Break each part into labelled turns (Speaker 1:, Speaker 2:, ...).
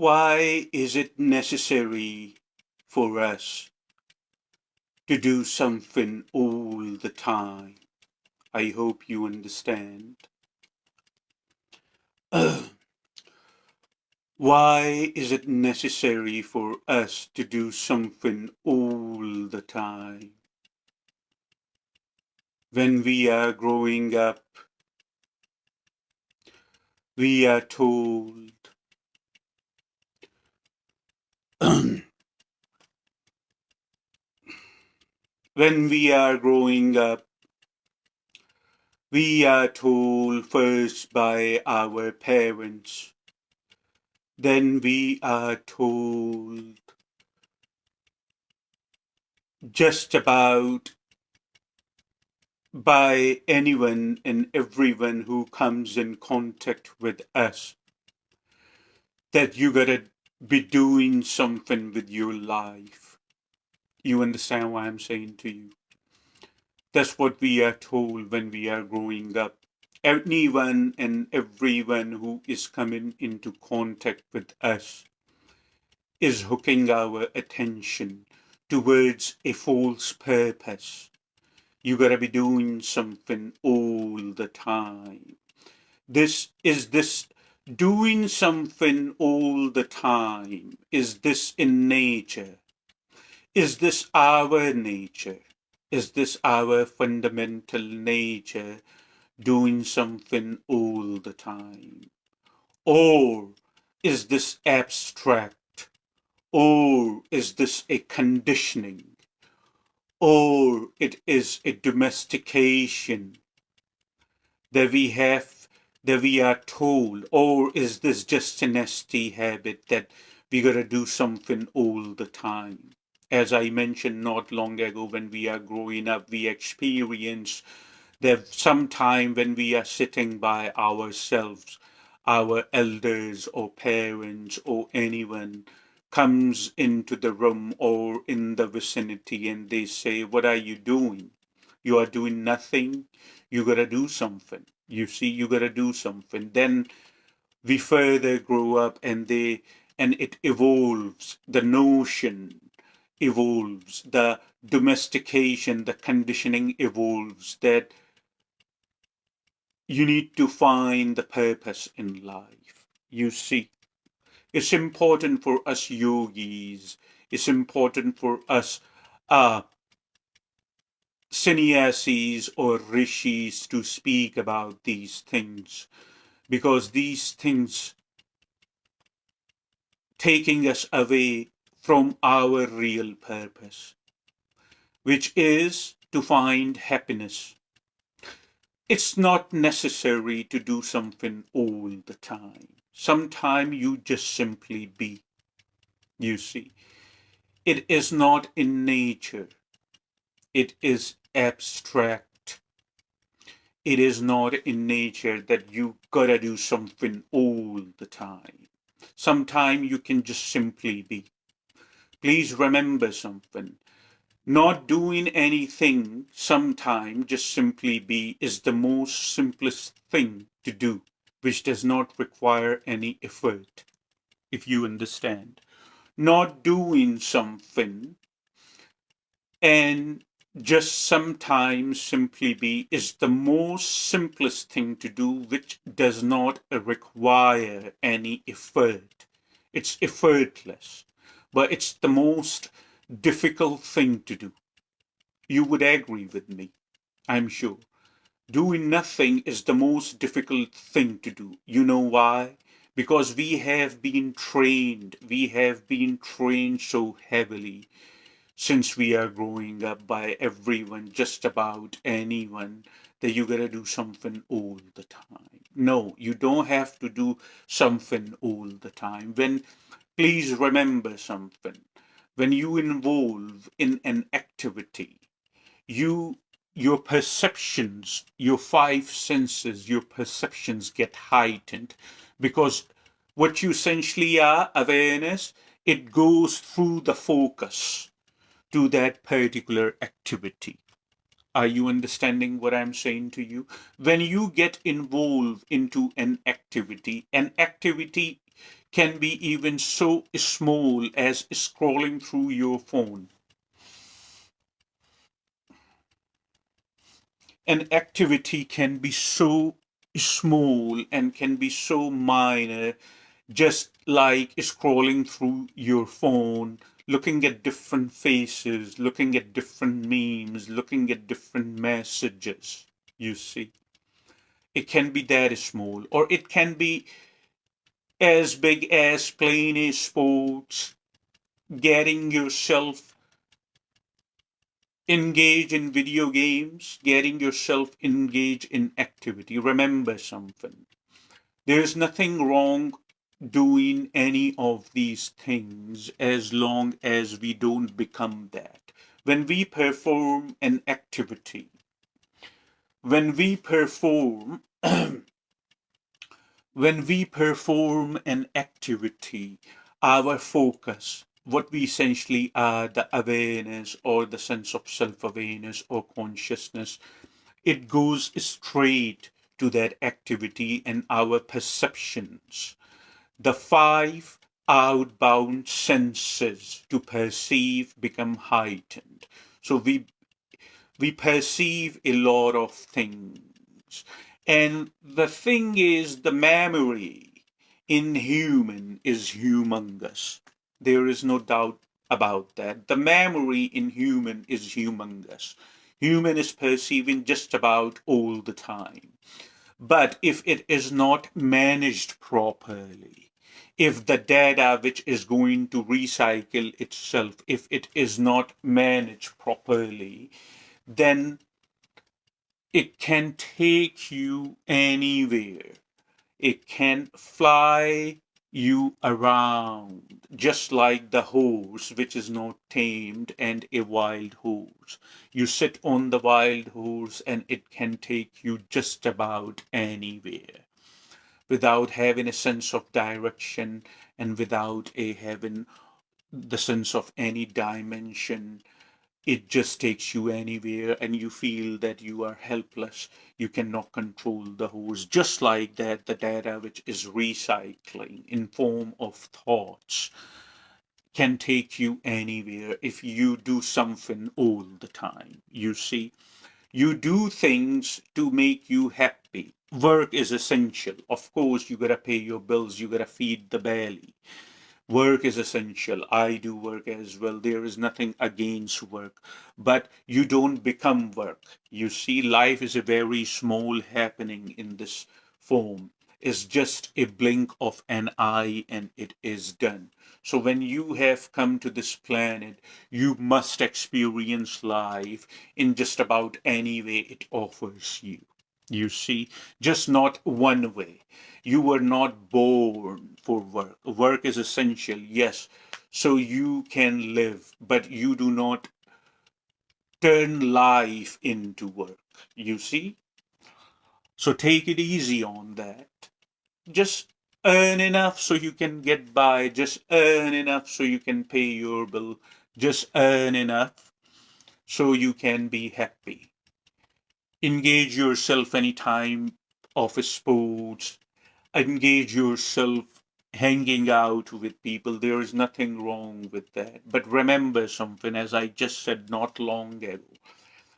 Speaker 1: Why is it necessary for us to do something all the time? I hope you understand. Why is it necessary for us to do something all the time? When we are growing up, we are told when we are growing up, we are told first by our parents, then we are told just about by anyone and everyone who comes in contact with us that you gotta be doing something with your life. You understand what I'm saying to you? That's what we are told when we are growing up. Anyone and everyone who is coming into contact with us is hooking our attention towards a false purpose. You gotta be doing something all the time. This doing something all the time. Is this in nature? Is this our nature? Is this our fundamental nature, doing something all the time? Or is this abstract? Or is this a conditioning? Or it is a domestication that we are told? Or is this just a nasty habit that we gotta do something all the time? As I mentioned not long ago, when we are growing up, we experience that sometime when we are sitting by ourselves, our elders or parents or anyone comes into the room or in the vicinity and they say, "What are you doing? You are doing nothing. You gotta do something. You see, you gotta do something." Then we further grow up and it evolves. The notion evolves. The domestication, the conditioning evolves that you need to find the purpose in life. You see, it's important for us yogis, it's important for us uh, sannyasis or rishis to speak about these things, because these things taking us away from our real purpose, which is to find happiness. It's not necessary to do something all the time. Sometimes you just simply be. You see, it is not in nature. It is abstract. It is not in nature that you gotta do something all the time. Sometimes you can just simply be. Please remember something. Not doing anything sometime, just simply be, is the most simplest thing to do, which does not require any effort, if you understand. Not doing something and just sometimes simply be is the most simplest thing to do, which does not require any effort. It's effortless, but it's the most difficult thing to do. You would agree with me, I'm sure. Doing nothing is the most difficult thing to do. You know why? Because we have been trained so heavily since we are growing up by everyone, just about anyone, that you gotta do something all the time. No, you don't have to do something all the time. Please remember something. When you involve in an activity, you your perceptions, your five senses, your perceptions get heightened, because what you essentially are, awareness, it goes through the focus to that particular activity. Are you understanding what I'm saying to you? When you get involved into an activity can be even so small as scrolling through your phone. An activity can be so small and can be so minor, just like scrolling through your phone, looking at different faces, looking at different memes, looking at different messages. You see, it can be that small, or it can be as big as playing a sports, getting yourself engaged in video games, getting yourself engaged in activity. Remember something. There is nothing wrong doing any of these things as long as we don't become that. When we perform an activity, when we perform when we perform an activity, our focus, what we essentially are, the awareness or the sense of self-awareness or consciousness, it goes straight to that activity and our perceptions. The five outbound senses to perceive become heightened. So we perceive a lot of things. And the thing is, the memory in human is humongous. There is no doubt about that. The memory in human is humongous. Human is perceiving just about all the time. But if it is not managed properly, if the data which is going to recycle itself, if it is not managed properly, then it can take you anywhere. It can fly you around, just like the horse, which is not tamed, and a wild horse. You sit on the wild horse, and it can take you just about anywhere without having a sense of direction and without a having the sense of any dimension. It just takes you anywhere and you feel that you are helpless. You cannot control the horse. Just like that, the data which is recycling in form of thoughts can take you anywhere if you do something all the time. You see, you do things to make you happy. Work is essential. Of course, you gotta pay your bills, you gotta feed the belly. Work is essential. I do work as well. There is nothing against work, but you don't become work. You see, life is a very small happening in this form. It's just a blink of an eye and it is done. So when you have come to this planet, you must experience life in just about any way it offers you. You see, just not one way. You were not born for work. Work is essential, yes, so you can live, but you do not turn life into work. You see? So take it easy on that. Just earn enough so you can get by. Just earn enough so you can pay your bill. Just earn enough so you can be happy. Engage yourself anytime of sports, engage yourself hanging out with people. There is nothing wrong with that. But remember something, as I just said not long ago.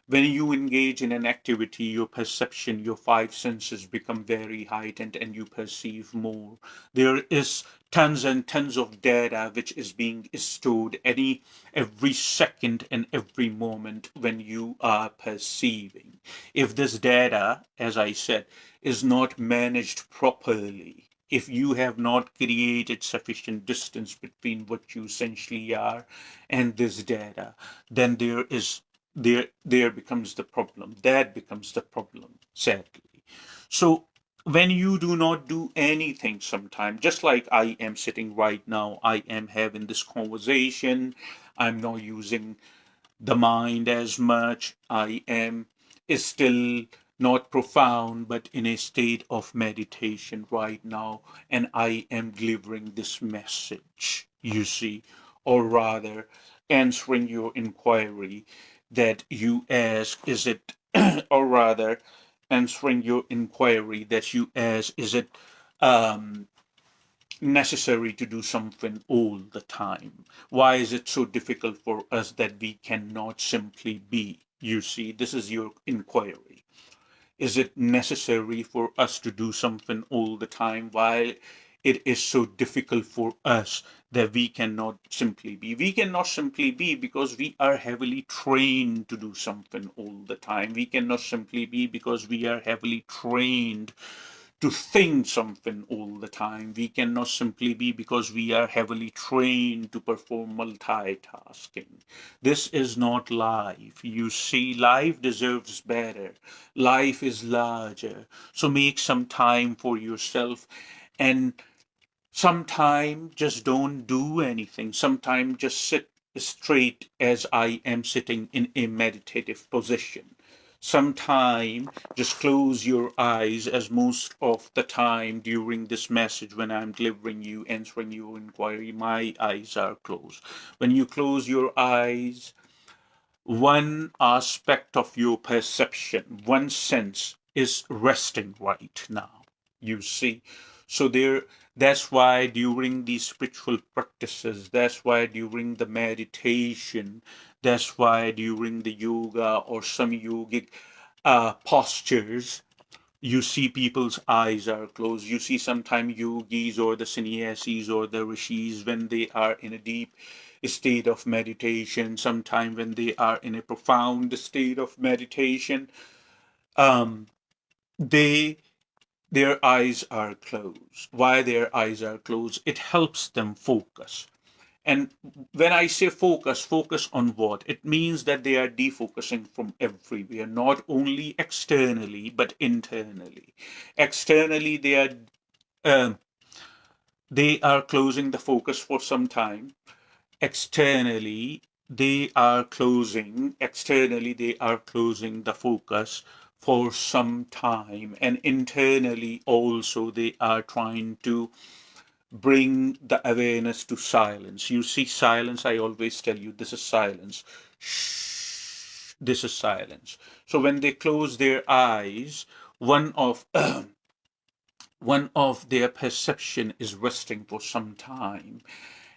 Speaker 1: When you engage in an activity, your perception, your five senses become very heightened and you perceive more. There is tons and tons of data which is being stored every second and every moment when you are perceiving. If this data, as I said, is not managed properly, if you have not created sufficient distance between what you essentially are and this data, then there becomes the problem. That becomes the problem, sadly. So when you do not do anything sometime, just like I am sitting right now, I am having this conversation, I'm not using the mind as much, I am still not profound but in a state of meditation right now, and I am delivering this message, you see, or rather answering your inquiry that you ask, is it or rather answering your inquiry that you ask, is it um necessary to do something all the time? Why is it so difficult for us that we cannot simply be? You see, this is your inquiry. Is it necessary for us to do something all the time? Why it is so difficult for us that we cannot simply be? We cannot simply be because we are heavily trained to do something all the time. We cannot simply be because we are heavily trained to think something all the time. We cannot simply be because we are heavily trained to perform multitasking. This is not life. You see, life deserves better. Life is larger. So make some time for yourself, and sometime just don't do anything. Sometime just sit straight as I am sitting in a meditative position. Sometime just close your eyes, as most of the time during this message when I'm delivering you, answering your inquiry, my eyes are closed. When you close your eyes, one aspect of your perception, one sense is resting right now. You see, so that's why during these spiritual practices, that's why during the meditation, that's why during the yoga or some yogic postures, you see people's eyes are closed. You see sometimes yogis or the sannyasis or the rishis, when they are in a deep state of meditation, sometime when they are in a profound state of meditation, um, they their eyes are closed. Why their eyes are closed? It helps them focus. And when I say focus, focus on what? It means that they are defocusing from everywhere, not only externally, but internally. Externally, um, they are closing the focus for some time. Externally they are closing the focus for some time. And internally also, they are trying to bring the awareness to silence. You see, silence, I always tell you, this is silence. Shh, this is silence. So when they close their eyes, one of one of their perception is resting for some time,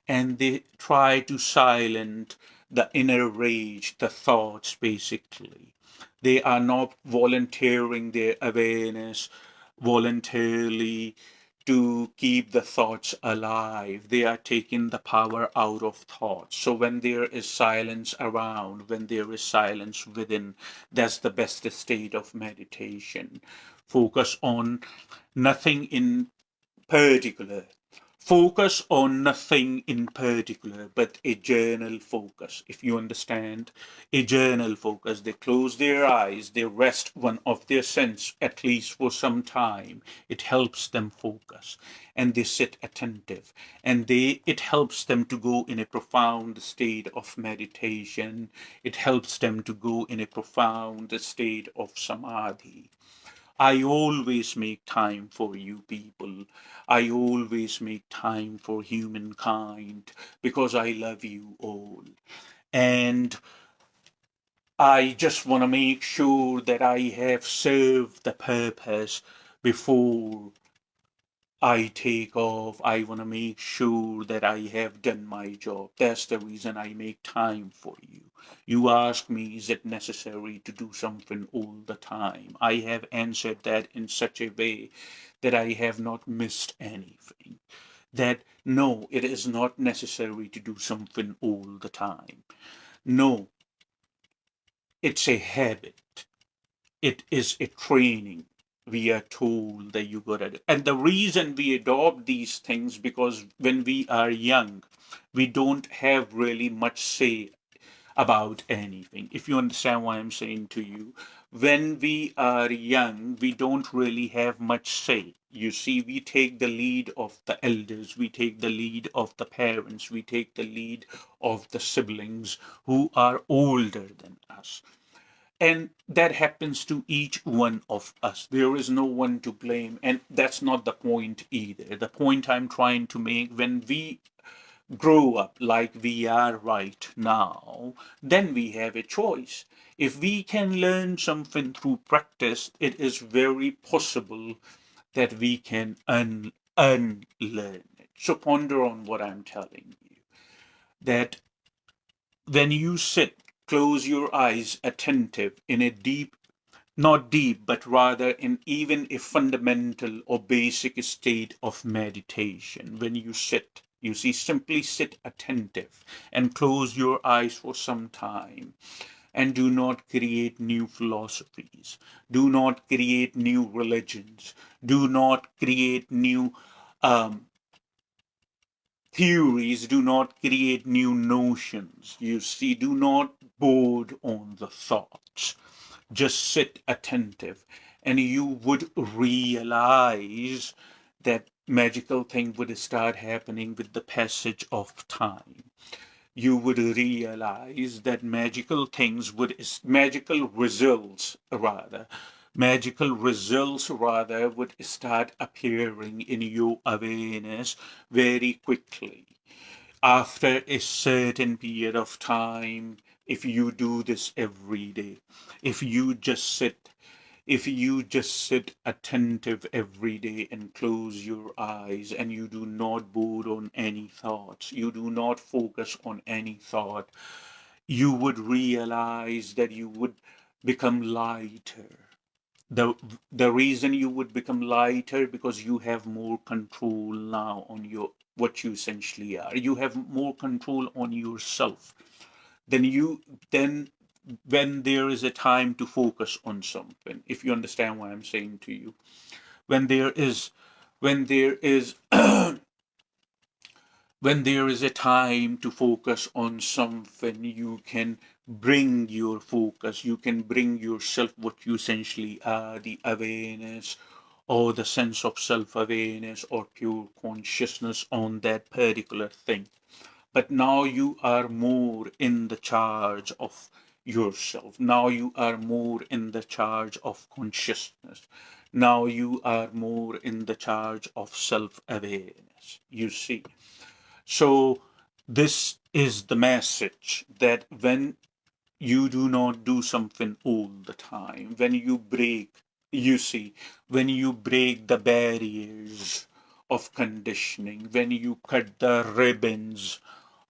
Speaker 1: and they try to silence the inner rage, the thoughts basically. They are not volunteering their awareness voluntarily to keep the thoughts alive. They are taking the power out of thoughts. So when there is silence around, when there is silence within, that's the best state of meditation. Focus on nothing in particular. Focus on nothing in particular, but a journal focus. If you understand, a journal focus. They close their eyes, they rest one of their sense at least for some time. It helps them focus, and they sit attentive, and it helps them to go in a profound state of meditation. It helps them to go in a profound state of samadhi. I always make time for you people. I always make time for humankind because I love you all. And I just want to make sure that I have served the purpose before I take off. I want to make sure that I have done my job. That's the reason I make time for you. You ask me, is it necessary to do something all the time? I have answered that in such a way that I have not missed anything. That no, it is not necessary to do something all the time. No, it's a habit. It is a training. We are told that you got it. And the reason we adopt these things, because when we are young, we don't have really much say about anything. If you understand what I'm saying to you, when we are young, we don't really have much say. You see, we take the lead of the elders, we take the lead of the parents, we take the lead of the siblings who are older than us. And that happens to each one of us. There is no one to blame. And that's not the point either. The point I'm trying to make, when we grow up like we are right now, then we have a choice. If we can learn something through practice, it is very possible that we can unlearn it. So ponder on what I'm telling you. That when you sit, close your eyes, attentive, in a deep, not deep, but rather in even a fundamental or basic state of meditation. When you sit, you see, simply sit attentive and close your eyes for some time, and do not create new philosophies, do not create new religions, do not create new um, theories, do not create new notions. You see, do not board on the thoughts. Just sit attentive, and you would realize that magical thing would start happening with the passage of time. You would realize that magical results rather would start appearing in your awareness very quickly after a certain period of time. If you do this every day, if you just sit if you just sit attentive every day and close your eyes, and you do not brood on any thoughts, you do not focus on any thought, you would realize that you would become lighter. The reason you would become lighter, because you have more control now on your what you essentially are. You have more control on yourself. Then when there is a time to focus on something, if you understand what I'm saying to you, when there is when there is when there is a time to focus on something, you can bring your focus, you can bring yourself, what you essentially are, the awareness or the sense of self-awareness or pure consciousness on that particular thing. But now you are more in the charge of yourself. Now you are more in the charge of consciousness. Now you are more in the charge of self awareness. You see. So, this is the message, that when you do not do something all the time, when you break, you see, when you break the barriers of conditioning, when you cut the ribbons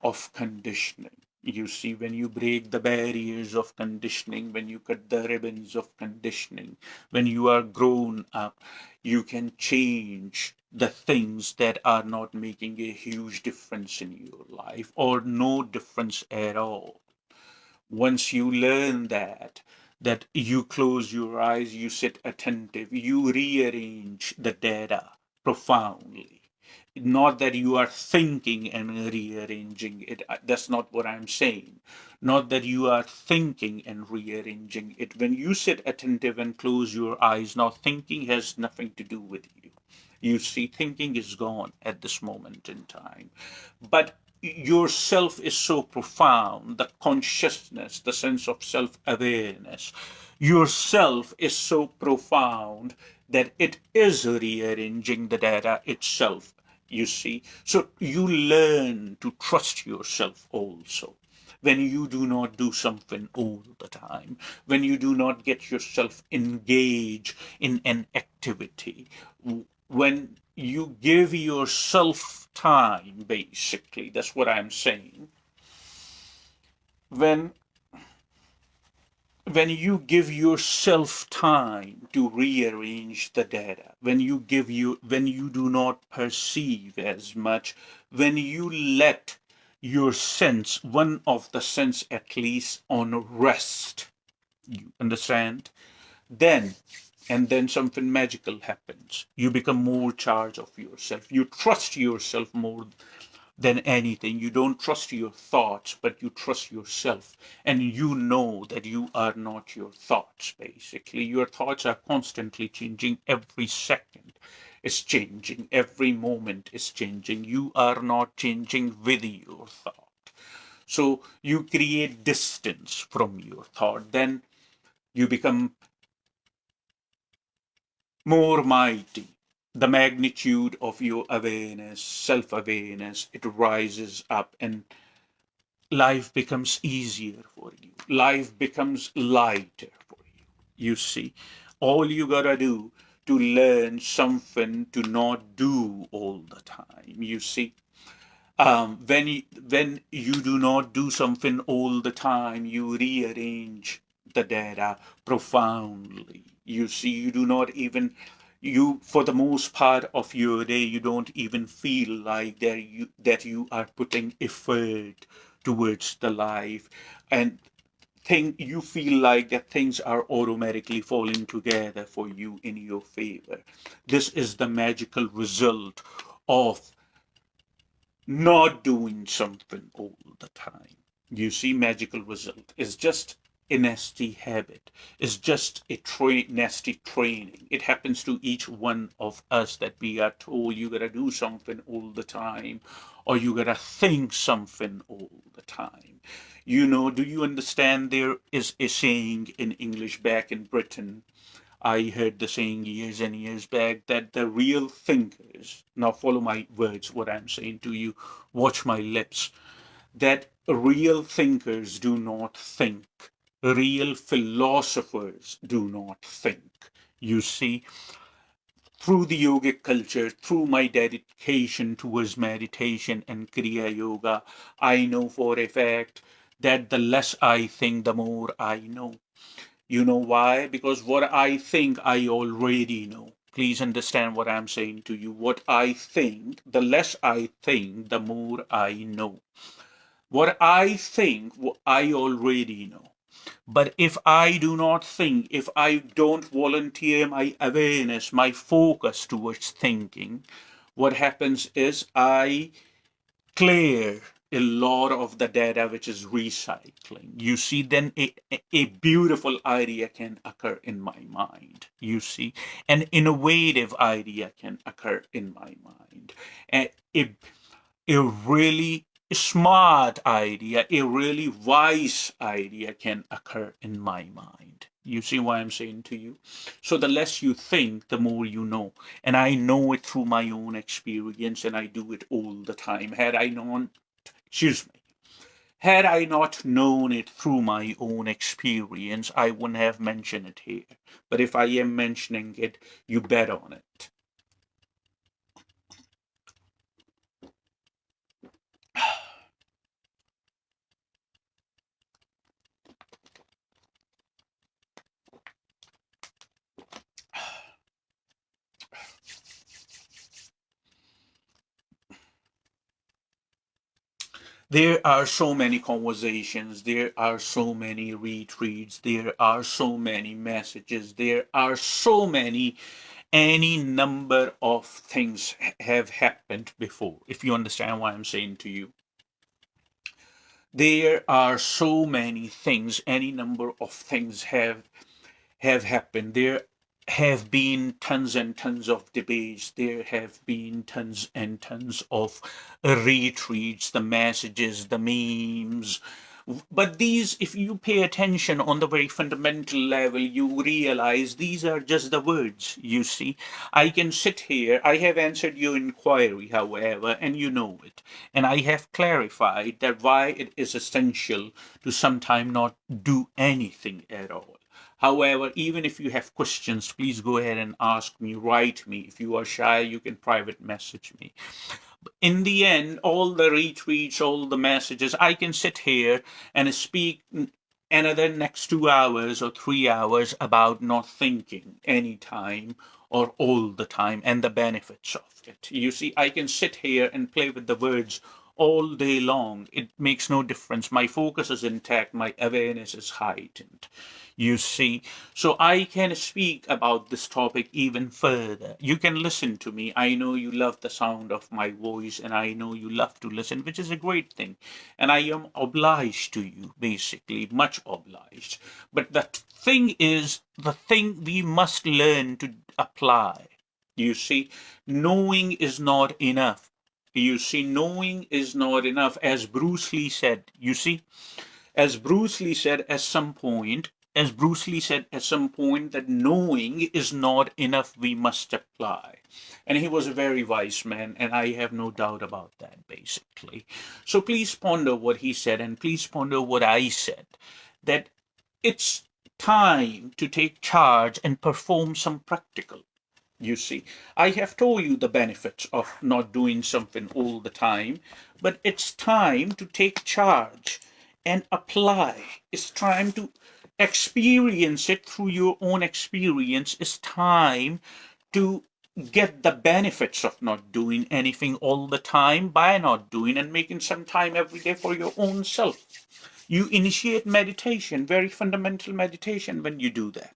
Speaker 1: of conditioning, you see, when you break the barriers of conditioning, when you cut the ribbons of conditioning, when you are grown up, you can change the things that are not making a huge difference in your life, or no difference at all. Once you learn that you close your eyes, you sit attentive, you rearrange the data profoundly. Not that you are thinking and rearranging it. That's not what I'm saying. Not that you are thinking and rearranging it. When you sit attentive and close your eyes, now thinking has nothing to do with you. You see, thinking is gone at this moment in time. But yourself is so profound, the consciousness, the sense of self awareness, yourself is so profound that it is rearranging the data itself, you see. So you learn to trust yourself also. When you do not do something all the time, when you do not get yourself engaged in an activity, when you give yourself time, basically, that's what I'm saying. When when you give yourself time to rearrange the data, when you do not perceive as much, when you let your sense, one of the sense at least, on rest, you understand, then and then something magical happens. You become more charge of yourself, you trust yourself more than anything. You don't trust your thoughts, but you trust yourself. And you know that you are not your thoughts, basically. Your thoughts are constantly changing. Every second is changing. Every moment is changing. You are not changing with your thought. So you create distance from your thought. Then you become more mighty. The magnitude of your awareness, self awareness, it rises up, and life becomes easier for you. Life becomes lighter for you. You see, all you gotta do to learn something to not do all the time. You see, when you do not do something all the time, you rearrange the data profoundly. You see, you do not even you for the most part of your day you don't even feel like that you are putting effort towards the life, and think you feel like that things are automatically falling together for you in your favor. This is the magical result of not doing something all the time. You see, magical result is just a nasty habit. It's just a nasty training. It happens to each one of us that we are told you gotta do something all the time, or you gotta think something all the time. Do you understand? There is a saying in English back in Britain. I heard the saying years and years back that the real thinkers, now follow my words, what I'm saying to you, watch my lips, that real thinkers do not think, real philosophers do not think. You see, through the yogic culture, through my dedication towards meditation and Kriya Yoga, I know for a fact that the less I think, the more I know. You know why? Because what I think, I already know. Please understand what I'm saying to you. What I think, the less I think, the more I know. What I think, I already know. But if I do not think, if I don't volunteer my awareness, my focus towards thinking, what happens is I clear a lot of the data which is recycling. You see, then a beautiful idea can occur in my mind. You see, an innovative idea can occur in my mind. A really smart idea, a really wise idea can occur in my mind. You see why I'm saying to you? So the less you think, the more you know. And I know it through my own experience, and I do it all the time. Excuse me, had I not known it through my own experience, I wouldn't have mentioned it here. But if I am mentioning it, you bet on it. There are so many conversations, there are so many retreats, there are so many messages, there are so many, any number of things have happened before, if you understand what I'm saying to you. There are so many things, any number of things have happened. There have been tons and tons of debates. There have been tons and tons of retweets, the messages, the memes. But these, if you pay attention on the very fundamental level, you realize these are just the words, you see. I can sit here, I have answered your inquiry, however, and you know it. And I have clarified that why it is essential to sometime not do anything at all. However, even if you have questions, please go ahead and ask me, write me. If you are shy, you can private message me. In the end, all the retweets, all the messages, I can sit here and speak another next 2 hours or 3 hours about not thinking anytime or all the time and the benefits of it. You see, I can sit here and play with the words all day long. It makes no difference. My focus is intact, my awareness is heightened. You see, so I can speak about this topic even further. You can listen to me. I know you love the sound of my voice, and I know you love to listen, which is a great thing. And I am obliged to you, basically, much obliged. But the thing is, the thing we must learn to apply. You see, knowing is not enough. You see, knowing is not enough, as Bruce Lee said. You see, as Bruce Lee said at some point, as Bruce Lee said at some point, that knowing is not enough, we must apply. And he was a very wise man, and I have no doubt about that, basically. So please ponder what he said, and please ponder what I said, that it's time to take charge and perform some practical. you see. I have told you the benefits of not doing something all the time, but it's time to take charge and apply. It's time to experience it through your own experience. It's time to get the benefits of not doing anything all the time by not doing and making some time every day for your own self. You initiate meditation, very fundamental meditation, when you do that.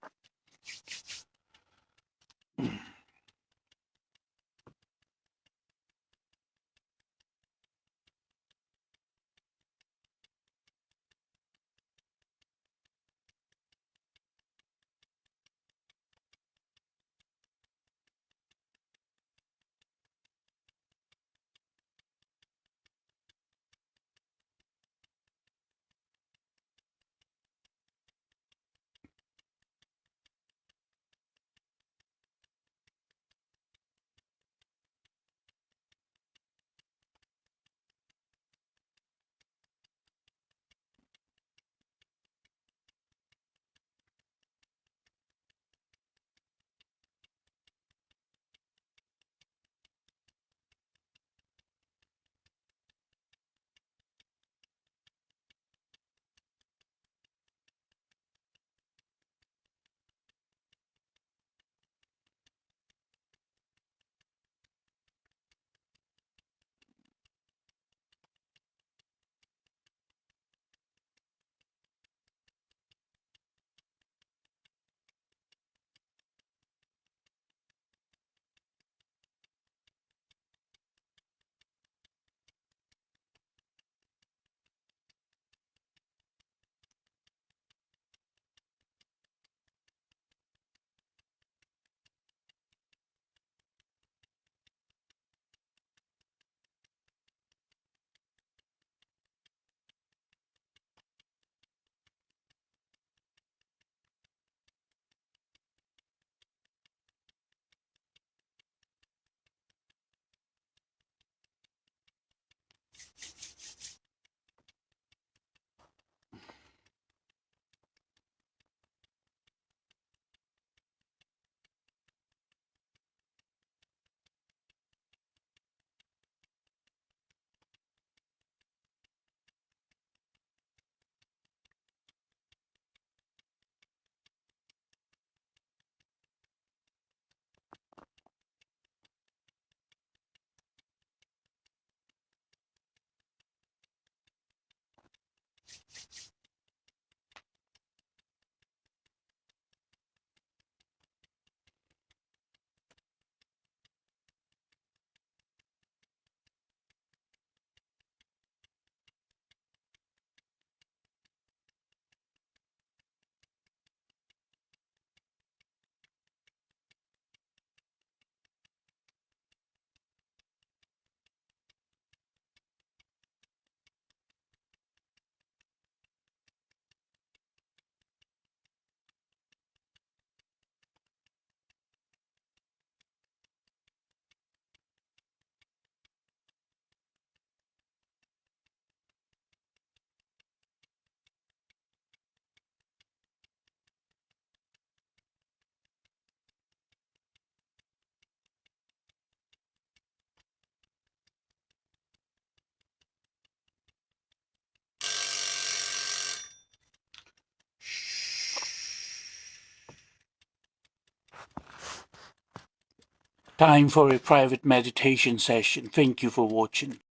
Speaker 1: Time for a private meditation session. Thank you for watching.